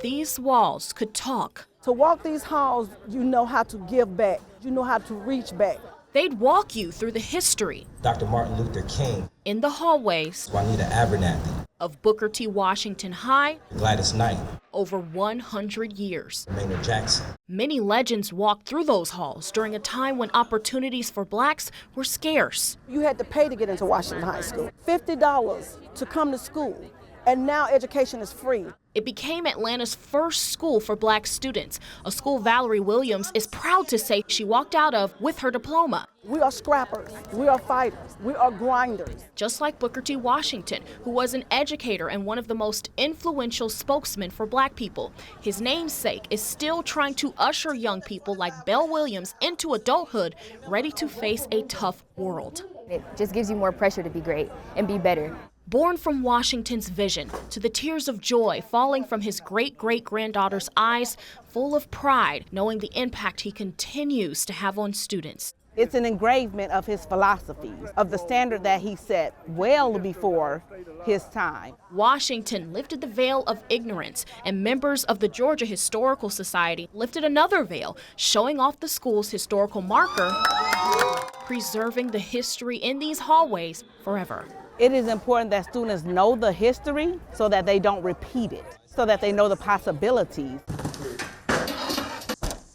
These walls could talk. To walk these halls, you know how to give back. You know how to reach back. They'd walk you through the history. Dr. Martin Luther King. In the hallways. Juanita Abernathy. Of Booker T. Washington High. Gladys Knight. Over 100 years. Maynard Jackson. Many legends walked through those halls during a time when opportunities for blacks were scarce. You had to pay to get into Washington High School. $50 to come to school. And now education is free. It became Atlanta's first school for black students, a school Valerie Williams is proud to say she walked out of with her diploma. We are scrappers, we are fighters, we are grinders. Just like Booker T. Washington, who was an educator and one of the most influential spokesmen for black people. His namesake is still trying to usher young people like Belle Williams into adulthood, ready to face a tough world. It just gives you more pressure to be great and be better. Born from Washington's vision to the tears of joy falling from his great-great-granddaughter's eyes, full of pride, knowing the impact he continues to have on students. It's an engravement of his philosophies, of the standard that he set well before his time. Washington lifted the veil of ignorance, and members of the Georgia Historical Society lifted another veil, showing off the school's historical marker, preserving the history in these hallways forever. It is important that students know the history so that they don't repeat it, so that they know the possibilities.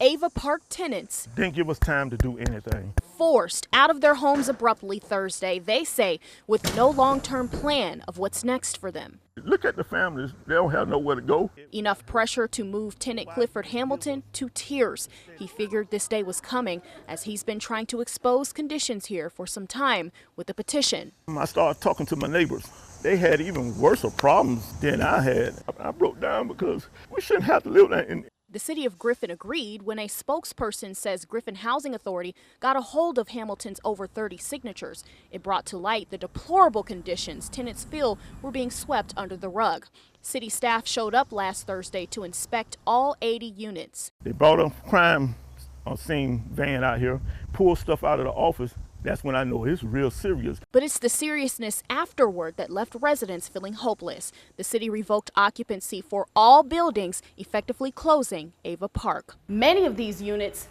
Ava Park tenants didn't give us time to do anything. Forced out of their homes abruptly Thursday, they say, with no long-term plan of what's next for them. Look at the families, they don't have nowhere to go. Enough pressure to move tenant Clifford Hamilton to tears. He figured this day was coming as he's been trying to expose conditions here for some time with a petition. I started talking to my neighbors. They had even worse problems than I had. I broke down because we shouldn't have to live in. The city of Griffin agreed when a spokesperson says Griffin Housing Authority got a hold of Hamilton's over 30 signatures. It brought to light the deplorable conditions tenants feel were being swept under the rug. City staff showed up last Thursday to inspect all 80 units. They brought a crime scene van out here, pulled stuff out of the office. That's when I know it's real serious. But it's the seriousness afterward that left residents feeling hopeless. The city revoked occupancy for all buildings, effectively closing Ava Park. Many of these units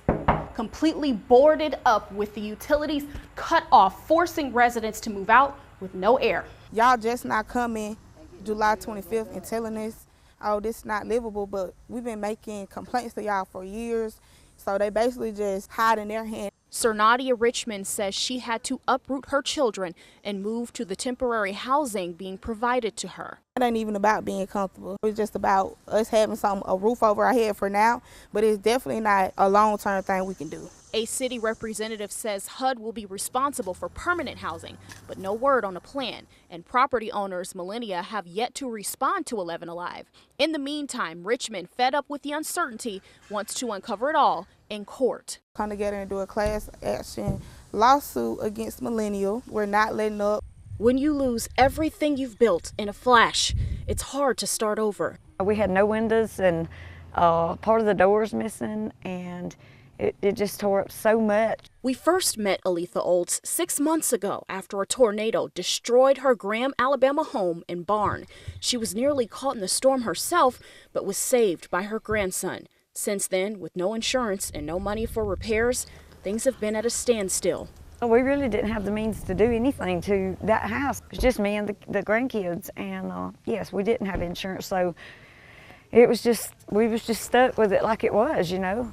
completely boarded up with the utilities cut off, forcing residents to move out with no air. Y'all just not coming July 25th and telling us, oh, this is not livable, but we've been making complaints to y'all for years. So they basically just hide in their hand. Sir Nadia Richmond says she had to uproot her children and move to the temporary housing being provided to her. It ain't even about being comfortable. It's just about us having a roof over our head for now, but it's definitely not a long-term thing we can do. A city representative says HUD will be responsible for permanent housing, but no word on a plan. And property owners Millennia have yet to respond to 11 Alive. In the meantime, Richmond, fed up with the uncertainty, wants to uncover it all in court. Come together and do a class action lawsuit against Millennial. We're not letting up. When you lose everything you've built in a flash, it's hard to start over. We had no windows and part of the doors missing, and it just tore up so much. We first met Aletha Olds 6 months ago after a tornado destroyed her Graham, Alabama home and barn. She was nearly caught in the storm herself, but was saved by her grandson. Since then, with no insurance and no money for repairs, things have been at a standstill. We really didn't have the means to do anything to that house. It was just me and the grandkids, and yes, we didn't have insurance, so we was just stuck with it like it was, you know.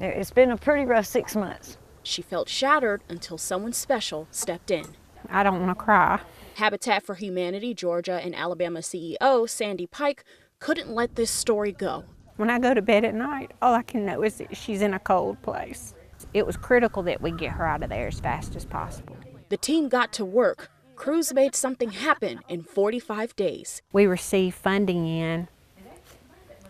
It's been a pretty rough 6 months. She felt shattered until someone special stepped in. I don't want to cry. Habitat for Humanity Georgia and Alabama CEO Sandy Pike couldn't let this story go. When I go to bed at night, all I can know is that she's in a cold place. It was critical that we get her out of there as fast as possible. The team got to work. Crews made something happen in 45 days. We received funding in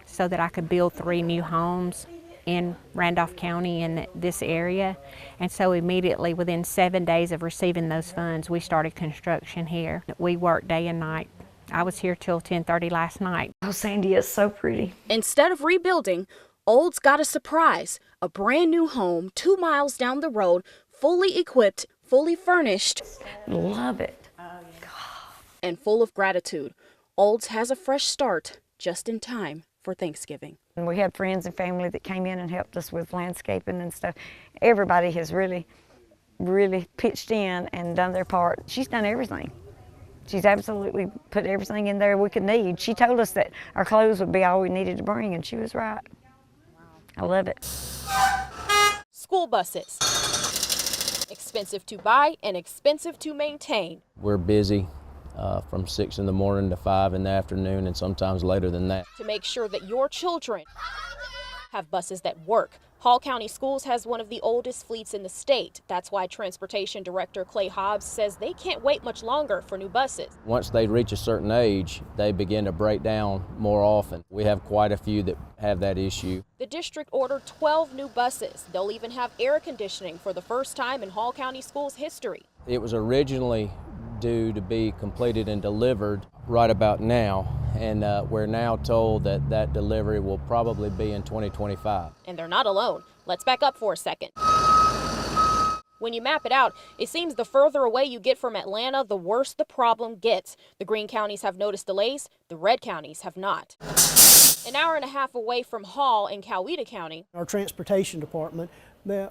so that I could build 3 new homes in Randolph County in this area. And so immediately within 7 days of receiving those funds, we started construction here. We worked day and night. I was here till 10:30 last night. Oh, Sandy is so pretty. Instead of rebuilding, Olds got a surprise, a brand new home 2 miles down the road, fully equipped, fully furnished. Love it. And full of gratitude. Olds has a fresh start just in time. for Thanksgiving. And we had friends and family that came in and helped us with landscaping and stuff. Everybody has really pitched in and done their part. She's done everything. She's absolutely put everything in there we could need. She told us that our clothes would be all we needed to bring, and she was right. I love it. School buses. Expensive to buy and expensive to maintain. We're busy from 6 in the morning to 5 in the afternoon, and sometimes later than that. To make sure that your children have buses that work, Hall County Schools has one of the oldest fleets in the state. That's why Transportation Director Clay Hobbs says they can't wait much longer for new buses. Once they reach a certain age, they begin to break down more often. We have quite a few that have that issue. The district ordered 12 new buses. They'll even have air conditioning for the first time in Hall County Schools history. It was originally due to be completed and delivered right about now, and we're now told that that delivery will probably be in 2025. And they're not alone. Let's back up for a second. When you map it out, it seems the further away you get from Atlanta, the worse the problem gets. The green counties have noticed delays, the red counties have not. An hour and a half away from Hall in Coweta County, our transportation department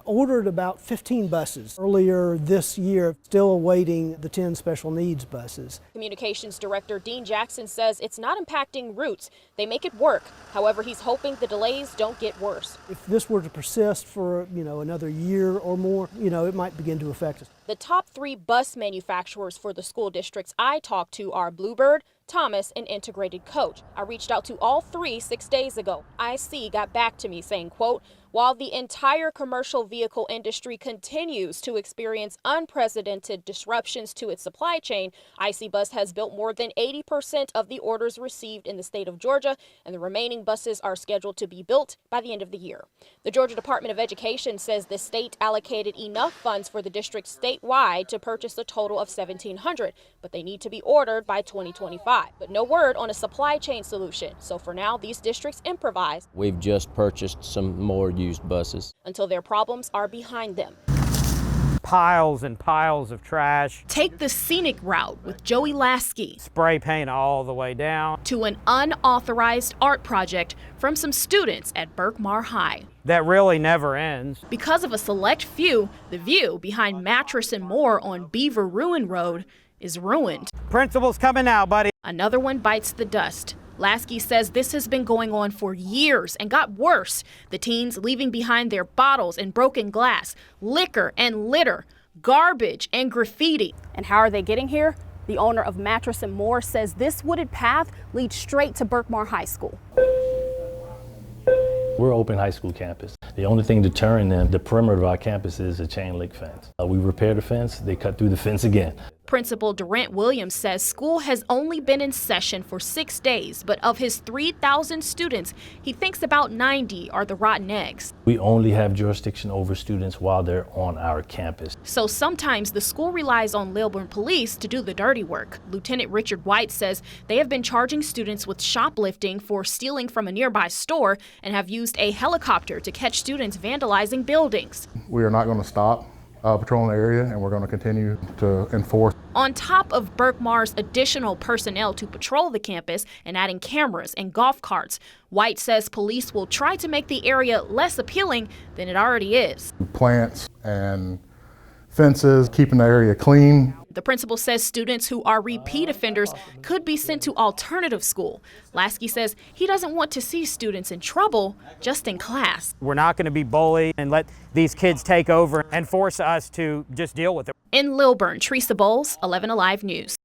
ordered about 15 buses earlier this year, still awaiting the 10 special needs buses. Communications Director Dean Jackson says it's not impacting routes. They make it work. However, he's hoping the delays don't get worse. If this were to persist for, another year or more, it might begin to affect us. The top 3 bus manufacturers for the school districts I talked to are Bluebird, Thomas, and Integrated Coach. I reached out to all 3 6 days ago. IC got back to me saying, quote, while the entire commercial vehicle industry continues to experience unprecedented disruptions to its supply chain, IC Bus has built more than 80% of the orders received in the state of Georgia, and the remaining buses are scheduled to be built by the end of the year. The Georgia Department of Education says the state allocated enough funds for the district statewide to purchase a total of 1,700, but they need to be ordered by 2025. But no word on a supply chain solution. So for now, these districts improvise. We've just purchased some more used buses Until their problems are behind them. Piles and piles of trash. Take the scenic route with Joey Lasky. Spray paint all the way down. To an unauthorized art project from some students at Berkmar High. That really never ends. Because of a select few, the view behind Mattress and More on Beaver Ruin Road is ruined. Principal's coming now, buddy. Another one bites the dust. Lasky says this has been going on for years and got worse. The teens leaving behind their bottles and broken glass, liquor and litter, garbage and graffiti. And how are they getting here? The owner of Mattress and More says this wooded path leads straight to Berkmar High School. We're open high school campus. The only thing deterring them, the perimeter of our campus is a chain link fence. We repair the fence, they cut through the fence again. Principal Durant Williams says school has only been in session for 6 days, but of his 3,000 students, he thinks about 90 are the rotten eggs. We only have jurisdiction over students while they're on our campus. So sometimes the school relies on Lilburn police to do the dirty work. Lieutenant Richard White says they have been charging students with shoplifting for stealing from a nearby store and have used a helicopter to catch students vandalizing buildings. We are not going to stop patrolling the area, and we're going to continue to enforce. On top of Berkmar's additional personnel to patrol the campus and adding cameras and golf carts, White says police will try to make the area less appealing than it already is. Plants and fences, keeping the area clean. The principal says students who are repeat offenders could be sent to alternative school. Lasky says he doesn't want to see students in trouble, just in class. We're not going to be bullied and let these kids take over and force us to just deal with it. In Lilburn, Tresia Bowles, 11 Alive News.